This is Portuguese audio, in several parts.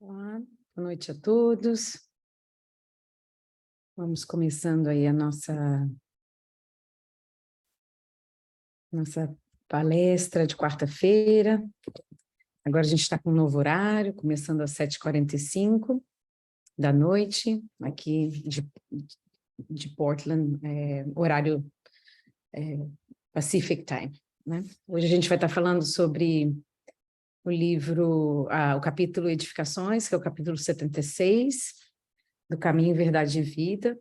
Olá, boa noite a todos. Vamos começando aí a nossa palestra de quarta-feira. Agora a gente está com um novo horário, começando às 7h45 da noite, aqui de Portland, horário Pacific Time, né? Hoje a gente vai estar falando sobre o livro, o capítulo Edificações, que é o capítulo 76, do Caminho, Verdade e Vida,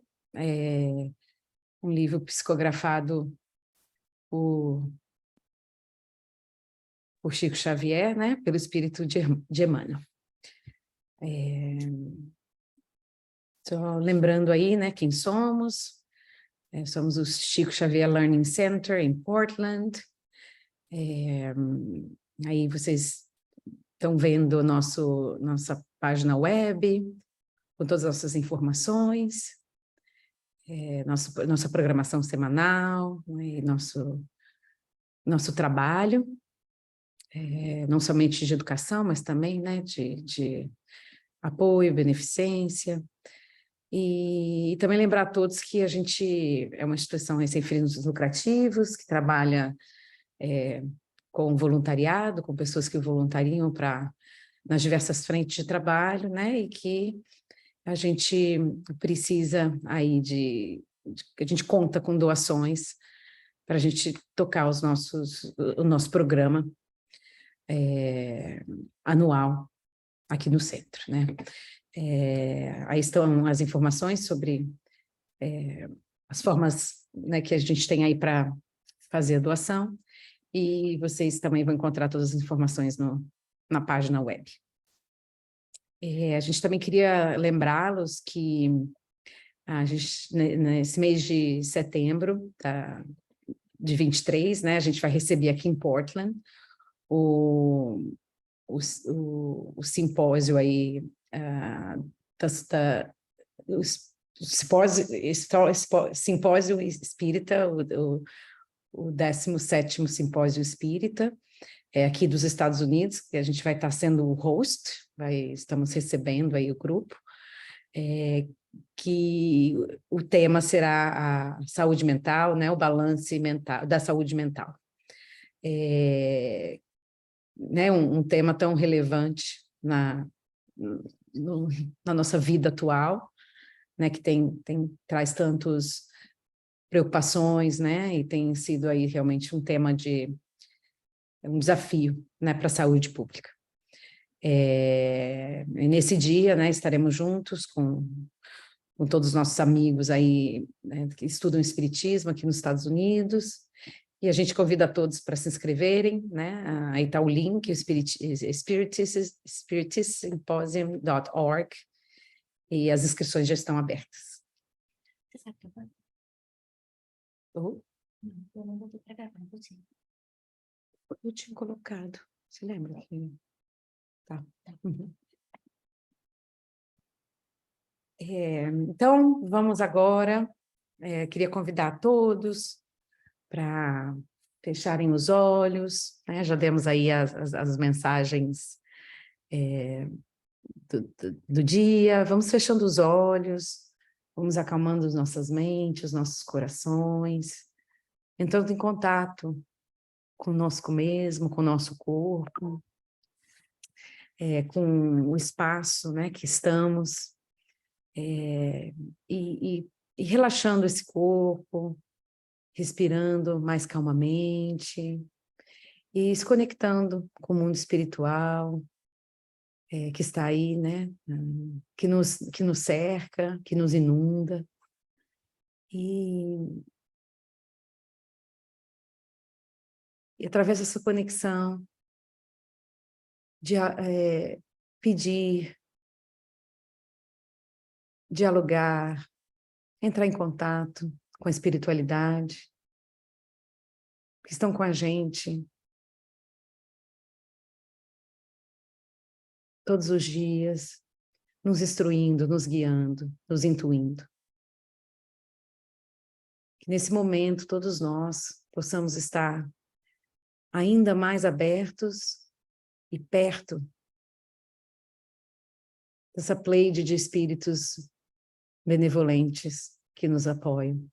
um livro psicografado por Chico Xavier, né, pelo espírito de Emmanuel. Só lembrando aí, né, quem somos. Somos o Chico Xavier Learning Center em Portland. Aí vocês estão vendo nossa página web, com todas as nossas informações, nossa programação semanal, né, nosso trabalho, não somente de educação, mas também, né, de apoio, beneficência. E também lembrar a todos que a gente é uma instituição sem fins lucrativos, que trabalha com voluntariado, com pessoas que voluntariam nas diversas frentes de trabalho, né? E que a gente precisa aí a gente conta com doações para a gente tocar o nosso programa anual aqui no centro, né? Aí estão as informações sobre as formas, né, que a gente tem aí para fazer a doação, e vocês também vão encontrar todas as informações na página web. A gente também queria lembrá-los que a gente, nesse mês de setembro, de 23, né, a gente vai receber aqui em Portland o simpósio aí, o simpósio espírita, o 17º simpósio espírita, aqui dos Estados Unidos, que a gente vai estar sendo o host, estamos recebendo aí o grupo, que o tema será a saúde mental, né, o balanço mental, da saúde mental. Né, um tema tão relevante na nossa vida atual, né, que traz tantas preocupações, né, e tem sido aí realmente um tema um desafio, né, para a saúde pública. Nesse dia, né, estaremos juntos com todos os nossos amigos aí, né, que estudam Espiritismo aqui nos Estados Unidos, e a gente convida a todos para se inscreverem, né? Aí está o link, spiritistsymposium.org, e as inscrições já estão abertas. Você sabe gravar? Oh, Eu não vou para gravar, não consigo. eu tinha colocado, você lembra? Tá. Uhum. Então, vamos agora, queria convidar a todos para fecharem os olhos, né? Já demos aí as mensagens do dia, vamos fechando os olhos, vamos acalmando as nossas mentes, os nossos corações, entrando em contato conosco mesmo, com o nosso corpo, com o espaço, né, que estamos, e relaxando esse corpo, respirando mais calmamente, e se conectando com o mundo espiritual, que está aí, né, que nos cerca, que nos inunda, e através dessa conexão, pedir, dialogar, entrar em contato com a espiritualidade, que estão com a gente todos os dias, nos instruindo, nos guiando, nos intuindo. Que nesse momento todos nós possamos estar ainda mais abertos e perto essa pleiade de espíritos benevolentes que nos apoiam.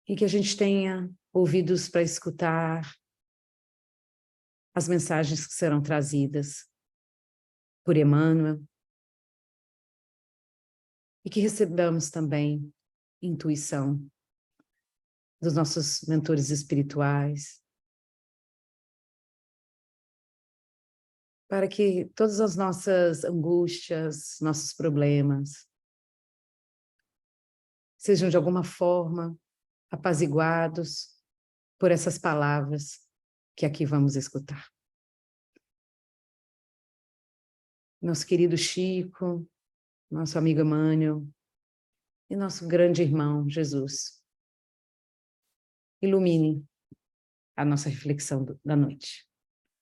E que a gente tenha ouvidos para escutar as mensagens que serão trazidas por Emmanuel, e que recebamos também intuição dos nossos mentores espirituais, para que todas as nossas angústias, nossos problemas, sejam de alguma forma apaziguados por essas palavras que aqui vamos escutar. Nosso querido Chico, nosso amigo Emmanuel e nosso grande irmão Jesus, ilumine a nossa reflexão da noite.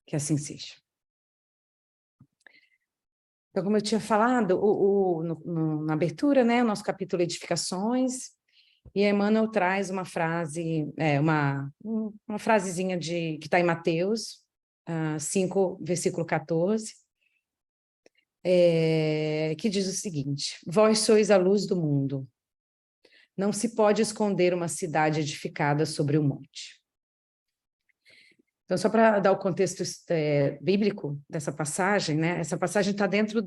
Que assim seja. Então, como eu tinha falado, na abertura, né, o nosso capítulo Edificações, e Emmanuel traz uma frase, uma frasezinha que está em Mateus 5, versículo 14, que diz o seguinte: vós sois a luz do mundo. Não se pode esconder uma cidade edificada sobre um monte. Então, só para dar o contexto bíblico dessa passagem, né? Essa passagem está dentro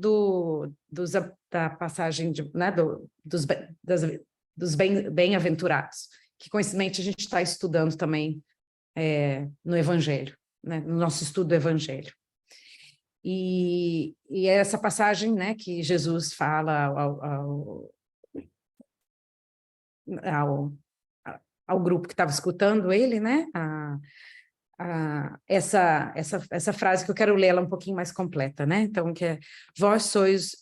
da passagem né? dos bem-aventurados, que coincidentemente a gente está estudando também no Evangelho, né? No nosso estudo do Evangelho. E é essa passagem, né, que Jesus fala ao grupo que estava escutando ele, né? Essa frase que eu quero ler ela um pouquinho mais completa, né? Então, que é: vós sois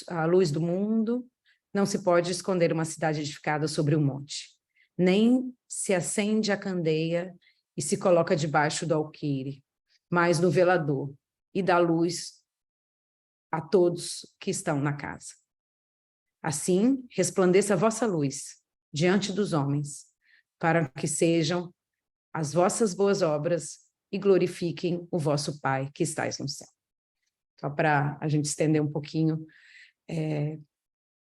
a luz do mundo, não se pode esconder uma cidade edificada sobre um monte, nem se acende a candeia e se coloca debaixo do alqueire, mas no velador, e dá luz a todos que estão na casa. Assim, resplandeça a vossa luz diante dos homens, para que sejam as vossas boas obras e glorifiquem o vosso Pai que estais no céu. Só para a gente estender um pouquinho,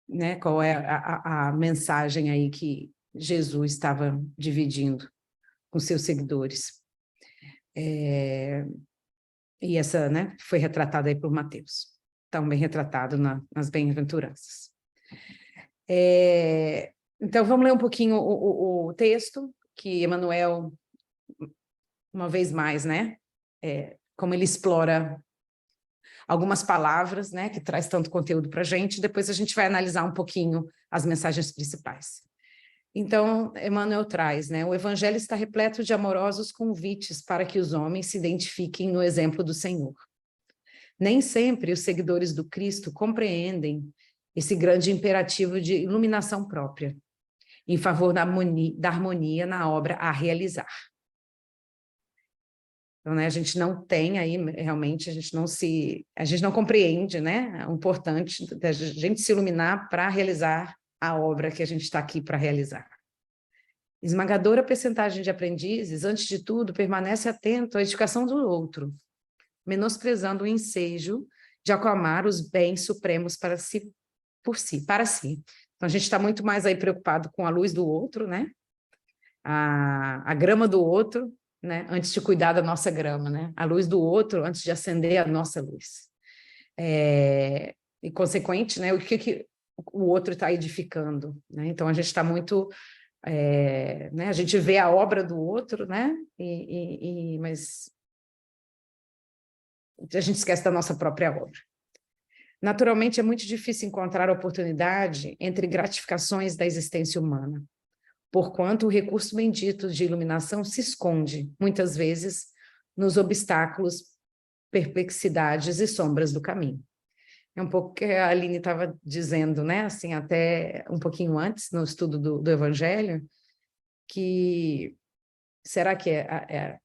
né, qual é a mensagem aí que Jesus estava dividindo com seus seguidores. E essa, né, foi retratada aí por Mateus, também retratado nas bem-aventuranças. Então, vamos ler um pouquinho o texto que Emmanuel, uma vez mais, né, como ele explora algumas palavras, né, que traz tanto conteúdo para a gente, depois a gente vai analisar um pouquinho as mensagens principais. Então, Emmanuel traz, né, o Evangelho está repleto de amorosos convites para que os homens se identifiquem no exemplo do Senhor. Nem sempre os seguidores do Cristo compreendem esse grande imperativo de iluminação própria, em favor da harmonia na obra a realizar. Então, né, a gente não tem aí, realmente, a gente não compreende, né, o importante da gente se iluminar para realizar a obra que a gente está aqui para realizar. Esmagadora percentagem de aprendizes, antes de tudo, permanece atento à edificação do outro, menosprezando o ensejo de aclamar os bens supremos para si. Então, a gente está muito mais aí preocupado com a luz do outro, né, a grama do outro, né, antes de cuidar da nossa grama, né? A luz do outro antes de acender a nossa luz. E consequente, né, o que o outro está edificando, né? Então a gente está muito, né, a gente vê a obra do outro, né? Mas a gente esquece da nossa própria obra. Naturalmente é muito difícil encontrar oportunidade entre gratificações da existência humana, porquanto o recurso bendito de iluminação se esconde, muitas vezes, nos obstáculos, perplexidades e sombras do caminho. É um pouco o que a Aline estava dizendo, né? Assim, até um pouquinho antes, no estudo do Evangelho, que será que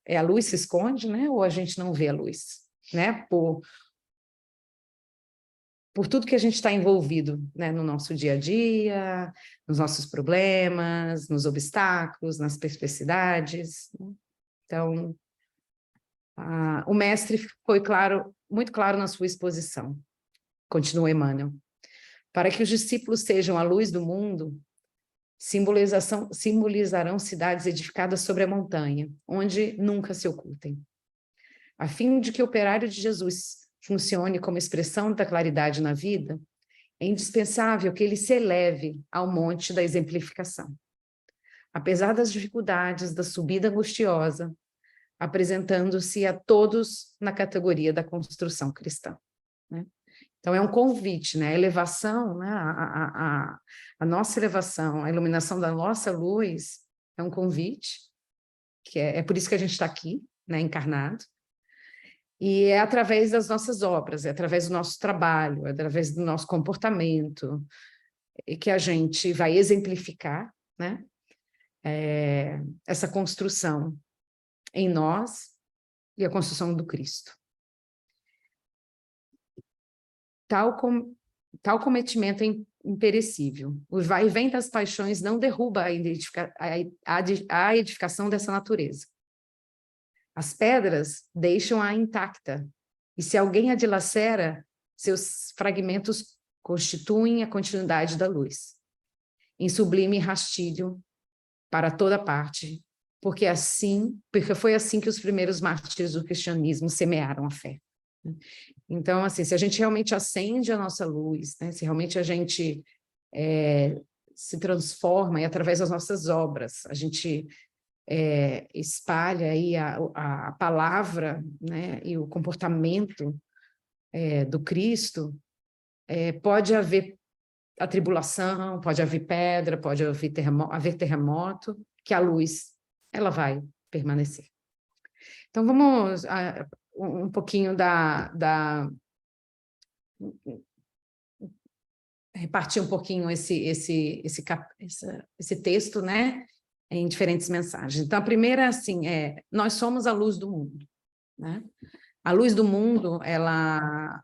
a luz se esconde, né? Ou a gente não vê a luz, né? Por tudo que a gente está envolvido, né, no nosso dia a dia, nos nossos problemas, nos obstáculos, nas perplexidades. Então, O mestre foi claro, muito claro na sua exposição, continua Emmanuel. Para que os discípulos sejam a luz do mundo, simbolizarão cidades edificadas sobre a montanha, onde nunca se ocultem. A fim de que o operário de Jesus funcione como expressão da claridade na vida, é indispensável que ele se eleve ao monte da exemplificação. Apesar das dificuldades da subida angustiosa, apresentando-se a todos na categoria da construção cristã, né? Então, é um convite, né? A elevação, né? A nossa elevação, a iluminação da nossa luz é um convite, que é por isso que a gente está aqui, né? Encarnado, e é através das nossas obras, é através do nosso trabalho, é através do nosso comportamento, e que a gente vai exemplificar, né? Essa construção em nós e a construção do Cristo. Tal cometimento é imperecível. O vai e vem das paixões não derruba a edificação dessa natureza. As pedras deixam-a intacta, e se alguém a dilacera, seus fragmentos constituem a continuidade da luz, em sublime rastilho para toda parte, porque foi assim que os primeiros mártires do cristianismo semearam a fé. Então, assim, se a gente realmente acende a nossa luz, né, se realmente a gente se transforma, e através das nossas obras, a gente espalha aí a palavra, né, e o comportamento do Cristo, pode haver atribulação, pode haver pedra, pode haver terremoto, que a luz, ela vai permanecer. Então, vamos um pouquinho repartir um pouquinho esse texto, né, em diferentes mensagens. Então, a primeira, assim, nós somos a luz do mundo, né? A luz do mundo, ela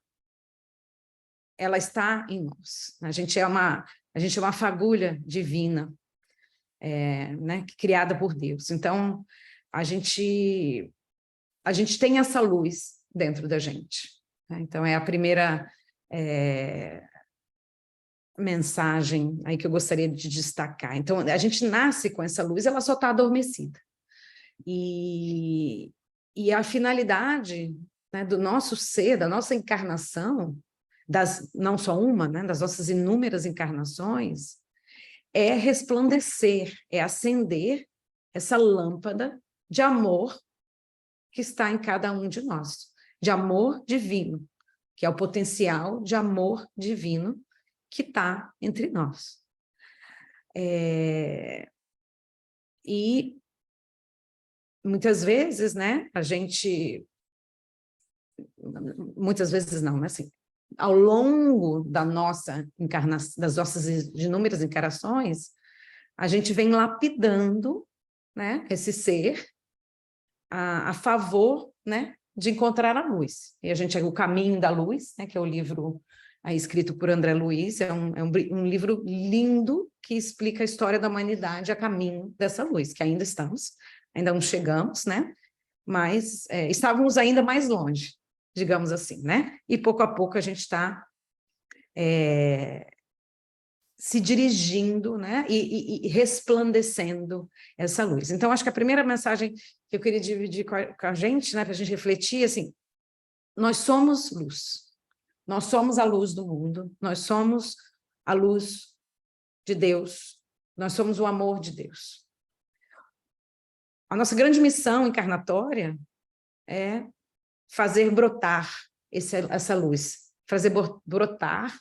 está em nós. A gente é uma fagulha divina, né, criada por Deus. Então, a gente tem essa luz dentro da gente, né? Então, é a primeira mensagem aí que eu gostaria de destacar. Então, a gente nasce com essa luz, ela só está adormecida. E a finalidade, né, do nosso ser, da nossa encarnação, não só uma, né, das nossas inúmeras encarnações, é resplandecer, é acender essa lâmpada de amor que está em cada um de nós, de amor divino, que é o potencial de amor divino que está entre nós. E muitas vezes, né, muitas vezes não, né, assim, ao longo das nossas inúmeras encarnações, a gente vem lapidando, né, esse ser a favor, né, de encontrar a luz. E o Caminho da Luz, né, que é o livro escrito por André Luiz, é um livro lindo que explica a história da humanidade a caminho dessa luz, que ainda não chegamos, né, mas estávamos ainda mais longe, digamos assim, né? E pouco a pouco a gente está se dirigindo, né? E resplandecendo essa luz. Então, acho que a primeira mensagem que eu queria dividir com a gente, né, para a gente refletir, assim, nós somos luz. Nós somos a luz do mundo, nós somos a luz de Deus, nós somos o amor de Deus. A nossa grande missão encarnatória é fazer brotar essa luz, fazer brotar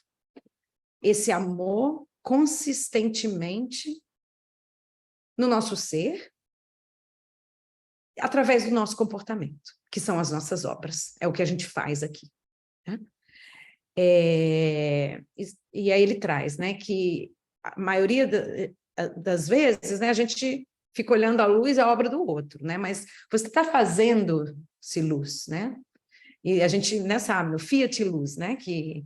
esse amor consistentemente no nosso ser, através do nosso comportamento, que são as nossas obras, é o que a gente faz aqui, né? E aí ele traz, né, que a maioria das vezes, né, a gente fica olhando a luz e a obra do outro, né, mas você está fazendo-se luz, né, e a gente, né, sabe, o Fiat Luz, né, que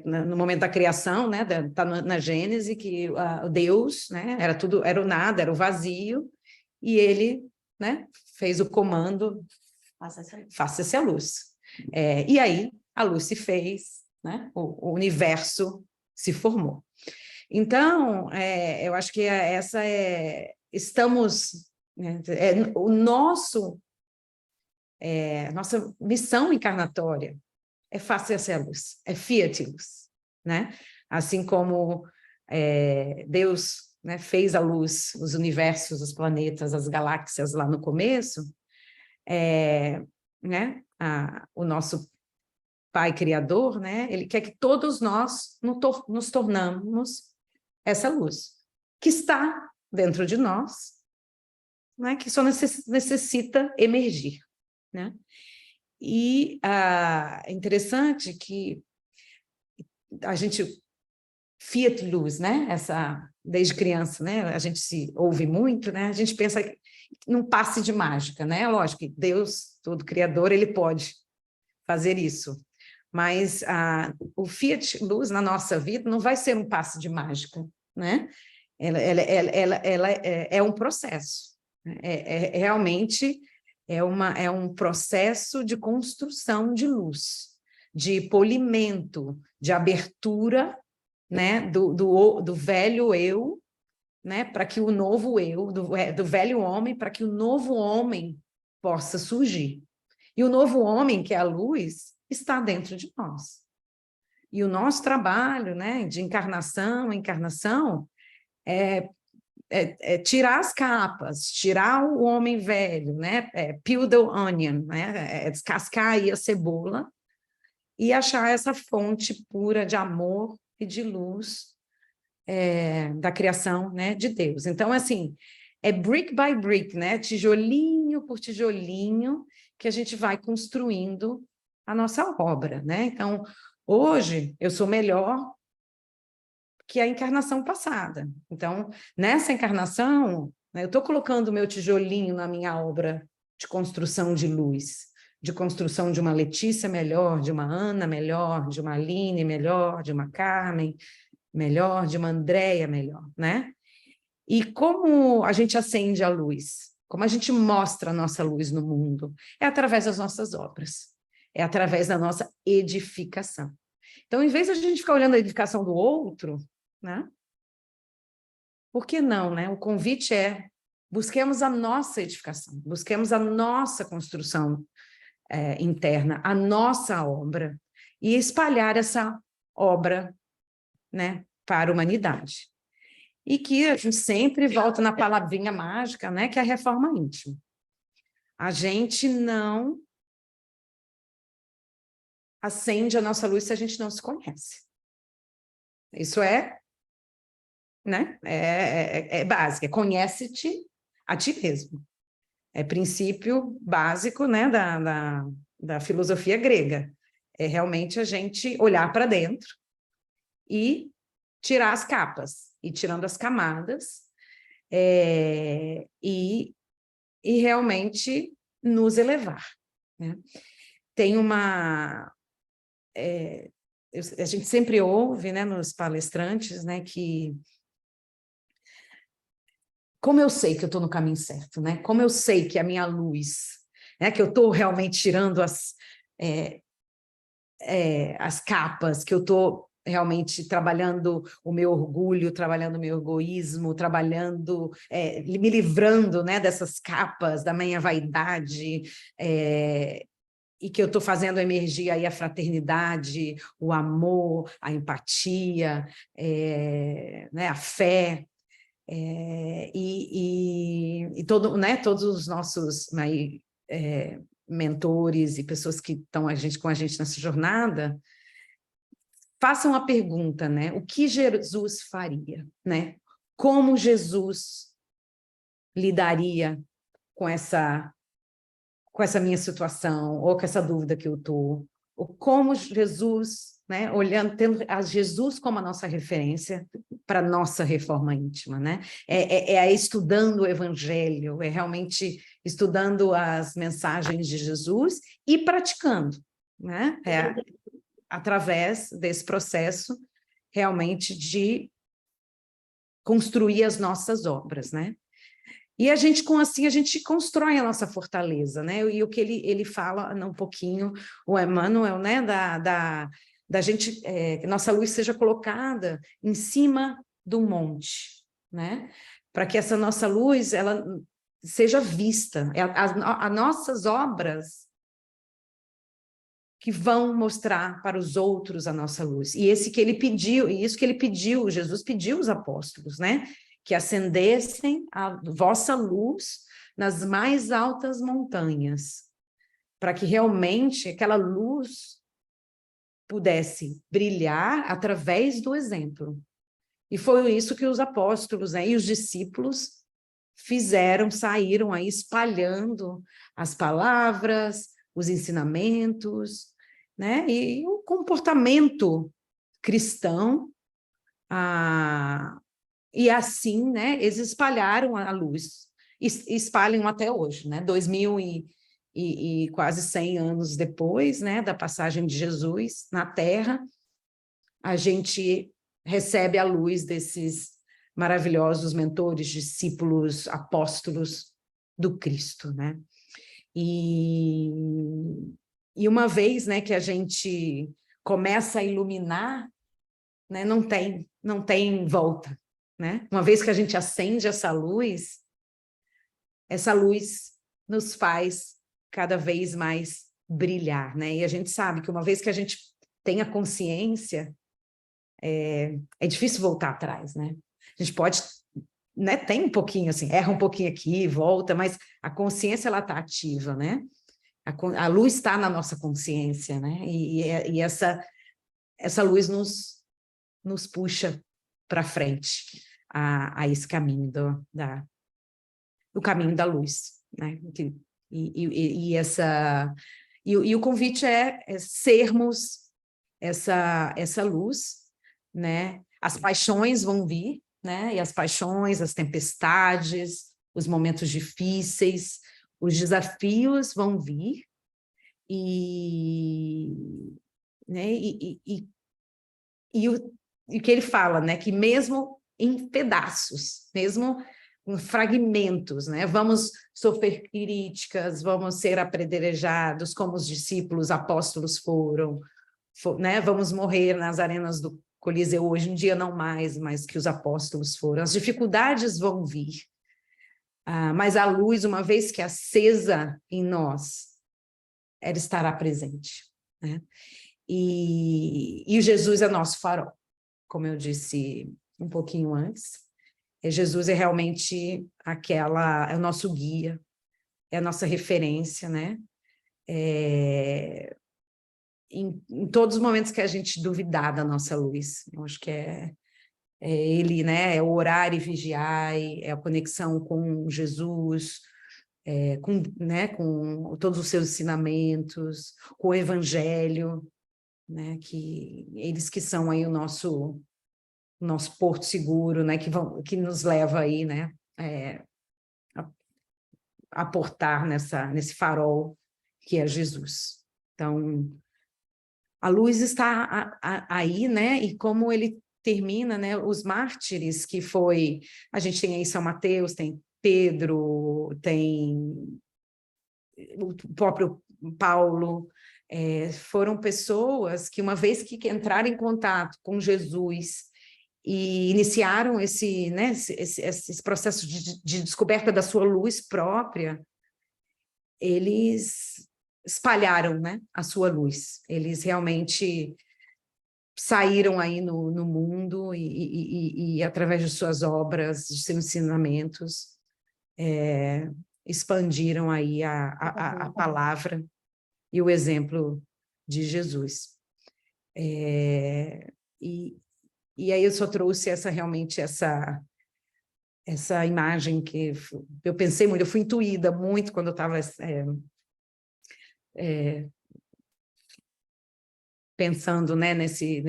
no momento da criação, né, está na Gênese, que Deus, né, era o nada, era o vazio, e ele né, fez o comando, Faça-se a luz. faça-se a luz. E aí, a luz se fez, né, o universo se formou. Então, eu acho que estamos, né, nossa missão encarnatória é faça-se a luz, é fiat luz, né? Assim como Deus, né, fez a luz, os universos, os planetas, as galáxias lá no começo, né, o nosso Pai Criador, né, ele quer que todos nós nos tornamos essa luz, que está dentro de nós, né, que só necessita emergir, né? E é interessante que a gente, fiat luz, né? Desde criança, né? A gente se ouve muito, né? A gente pensa num passe de mágica, né? Lógico que Deus, todo criador, ele pode fazer isso. Mas o fiat luz na nossa vida não vai ser um passe de mágica, né? Ela é um processo. Realmente é um processo de construção de luz, de polimento, de abertura, né, do velho eu, né, para que o novo eu, do velho homem, para que o novo homem possa surgir. E o novo homem, que é a luz, está dentro de nós. E o nosso trabalho, né, de encarnação, tirar as capas, tirar o homem velho, né, peel the onion, né, descascar aí a cebola e achar essa fonte pura de amor e de luz da criação, né, de Deus. Então, assim, é brick by brick, né, tijolinho por tijolinho, que a gente vai construindo a nossa obra, né? Então, hoje, eu sou melhor que a encarnação passada. Então, nessa encarnação, né, eu estou colocando o meu tijolinho na minha obra de construção de luz, de construção de uma Letícia melhor, de uma Ana melhor, de uma Aline melhor, de uma Carmen melhor, de uma Andréia melhor, né? E como a gente acende a luz? Como a gente mostra a nossa luz no mundo? É através das nossas obras, é através da nossa edificação. Então, em vez de a gente ficar olhando a edificação do outro, né? Por que não, né? O convite é busquemos a nossa edificação, busquemos a nossa construção interna, a nossa obra, e espalhar essa obra, né, para a humanidade. E que a gente sempre volta na palavrinha mágica, né, que é a reforma íntima. A gente não acende a nossa luz se a gente não se conhece. Isso né, básico, conhece-te a ti mesmo. É princípio básico, né, da filosofia grega. É realmente a gente olhar para dentro e tirar as capas, e tirando as camadas, e realmente nos elevar, né? Tem a gente sempre ouve, né, nos palestrantes, né, que como eu sei que eu estou no caminho certo, né? Como eu sei que a minha luz, né, que eu estou realmente tirando as capas, que eu estou realmente trabalhando o meu orgulho, trabalhando o meu egoísmo, trabalhando, me livrando, né, dessas capas da minha vaidade, e que eu estou fazendo emergir aí a fraternidade, o amor, a empatia, né, a fé, e né, todos os nossos mentores e pessoas que estão com a gente nessa jornada, façam a pergunta, né? O que Jesus faria, né? Como Jesus lidaria com essa minha situação, ou com essa dúvida que eu estou, ou como Jesus, né, tendo a Jesus como a nossa referência para a nossa reforma íntima, né? Estudando o Evangelho, é realmente estudando as mensagens de Jesus e praticando, né? Através desse processo realmente de construir as nossas obras, né? E a gente, assim, a gente constrói a nossa fortaleza, né? E o que ele fala um pouquinho, o Emmanuel, né? Da gente, que nossa luz seja colocada em cima do monte, né? Para que essa nossa luz, ela seja vista. As nossas obras que vão mostrar para os outros a nossa luz. E esse que ele pediu, e isso que ele pediu, Jesus pediu aos apóstolos, né? Que acendessem a vossa luz nas mais altas montanhas, para que realmente aquela luz pudesse brilhar através do exemplo. E foi isso que os apóstolos, né, e os discípulos fizeram, saíram aí espalhando as palavras, os ensinamentos, né, e o comportamento cristão, e assim, né, eles espalharam a luz, e espalham até hoje, né, 2000 e quase 100 anos depois, né, da passagem de Jesus na Terra, a gente recebe a luz desses maravilhosos mentores, discípulos, apóstolos do Cristo, né? E uma vez, né, que a gente começa a iluminar, né, não tem volta, né? Uma vez que a gente acende essa luz nos faz cada vez mais brilhar, né? E a gente sabe que uma vez que a gente tem a consciência, é difícil voltar atrás, né? A gente pode, né, tem um pouquinho assim, erra um pouquinho aqui, volta, mas a consciência, ela está ativa, né? A luz está na nossa consciência, né? E essa luz nos puxa para frente a esse caminho do caminho da luz, né? E o convite é sermos essa luz, né? As paixões vão vir, né? E as paixões, as tempestades, os momentos difíceis, os desafios vão vir, né? E o que ele fala, né? Que mesmo em pedaços, mesmo em fragmentos, né? Vamos sofrer críticas, vamos ser apedrejados, como os discípulos apóstolos foram, né? Vamos morrer nas arenas do Coliseu, hoje em dia não mais, mas que os apóstolos foram. As dificuldades vão vir, mas a luz, uma vez que é acesa em nós, ela estará presente, né? E o Jesus é nosso farol, como eu disse um pouquinho antes. Jesus é realmente é o nosso guia, é a nossa referência, né? Em todos os momentos que a gente duvidar da nossa luz, eu acho que é ele, né? É o orar e vigiar, é a conexão com Jesus, com todos os seus ensinamentos, com o Evangelho, né? Que eles que são aí o nosso porto seguro, né? Que nos leva aí, né? A portar nesse farol que é Jesus. Então, a luz está aí, né? E como ele termina, né? Os mártires, que foi... A gente tem aí São Mateus, tem Pedro, tem o próprio Paulo, foram pessoas que, uma vez que entraram em contato com Jesus e iniciaram esse processo de descoberta da sua luz própria, eles espalharam, né, a sua luz. Eles realmente saíram aí no mundo e, através de suas obras, de seus ensinamentos, expandiram aí a palavra e o exemplo de Jesus. E aí eu só trouxe realmente essa imagem que eu pensei muito, eu fui intuída muito quando eu estava pensando, né, nesse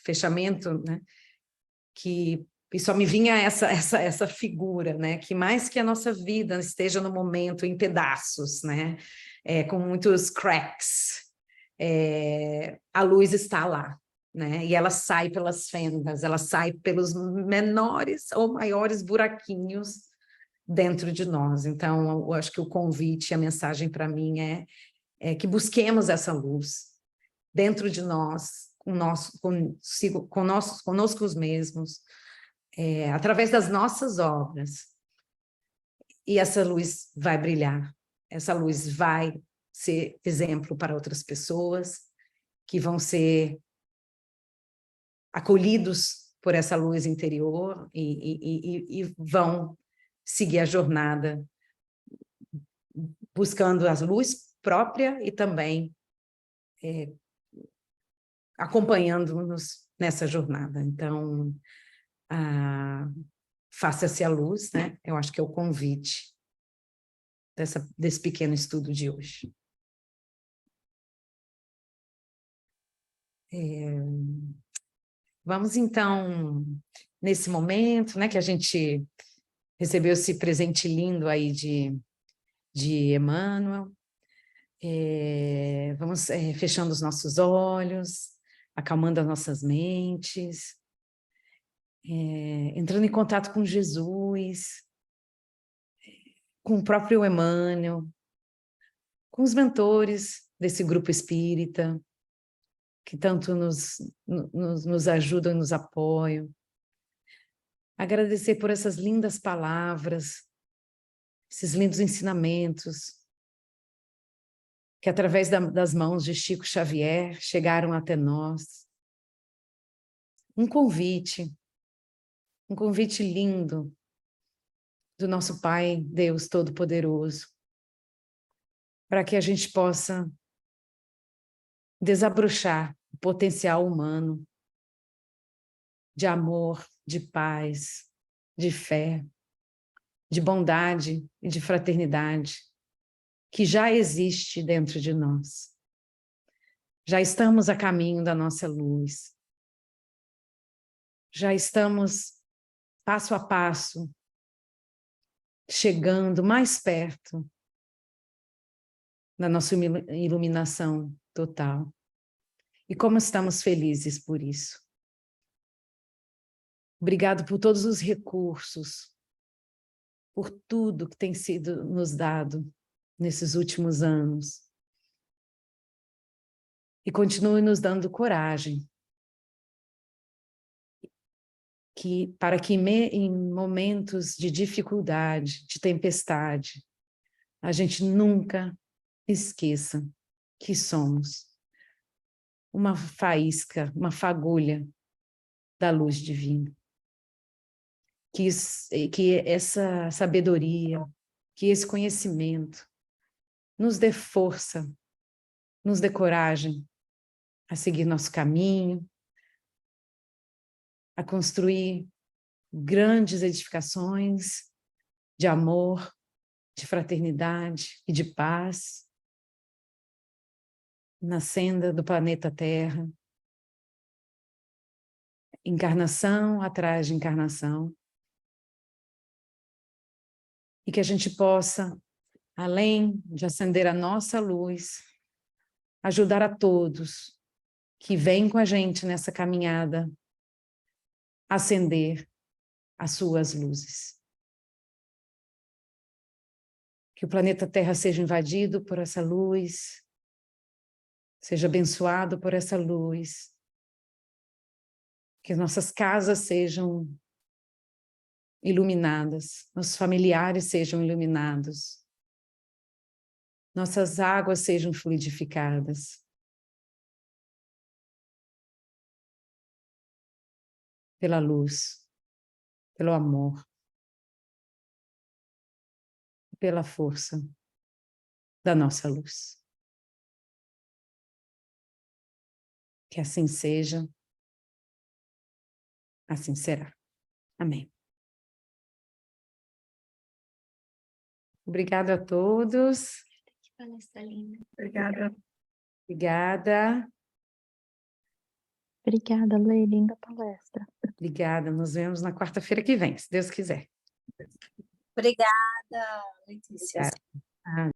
fechamento, né, e só me vinha essa figura, né, que mais que a nossa vida esteja no momento em pedaços, né, com muitos cracks, a luz está lá, né, e ela sai pelas fendas, ela sai pelos menores ou maiores buraquinhos dentro de nós. Então, eu acho que o convite, a mensagem para mim é que busquemos essa luz dentro de nós, conosco mesmos, através das nossas obras. E essa luz vai brilhar, essa luz vai ser exemplo para outras pessoas que vão ser acolhidos por essa luz interior e vão seguir a jornada buscando a luz própria e também acompanhando-nos nessa jornada. Então, faça-se a luz, né? Eu acho que é o convite desse pequeno estudo de hoje. Vamos, então, nesse momento, né, que a gente recebeu esse presente lindo aí de Emmanuel, vamos fechando os nossos olhos, acalmando as nossas mentes, entrando em contato com Jesus, com o próprio Emmanuel, com os mentores desse grupo espírita, que tanto nos ajudam e nos apoiam. Agradecer por essas lindas palavras, esses lindos ensinamentos, que através das mãos de Chico Xavier chegaram até nós. Um convite lindo do nosso Pai, Deus Todo-Poderoso, para que a gente possa desabrochar o potencial humano de amor, de paz, de fé, de bondade e de fraternidade, que já existe dentro de nós. Já estamos a caminho da nossa luz. Já estamos, passo a passo, chegando mais perto da nossa iluminação total. E como estamos felizes por isso. Obrigado por todos os recursos, por tudo que tem sido nos dado nesses últimos anos. E continue nos dando coragem, para que em momentos de dificuldade, de tempestade, a gente nunca esqueça que somos uma faísca, uma fagulha da luz divina. Que essa sabedoria, que esse conhecimento nos dê força, nos dê coragem a seguir nosso caminho, a construir grandes edificações de amor, de fraternidade e de paz na senda do planeta Terra, encarnação atrás de encarnação, e que a gente possa, além de acender a nossa luz, ajudar a todos que vêm com a gente nessa caminhada a acender as suas luzes. Que o planeta Terra seja invadido por essa luz, seja abençoado por essa luz, que nossas casas sejam iluminadas, nossos familiares sejam iluminados, nossas águas sejam fluidificadas. Pela luz, pelo amor, pela força da nossa luz. Que assim seja, assim será. Amém. Obrigada a todos. Que palestra linda. Obrigada. Obrigada. Obrigada, Lê, linda palestra. Obrigada. Nos vemos na quarta-feira que vem, se Deus quiser. Obrigada, Letícia. Obrigada.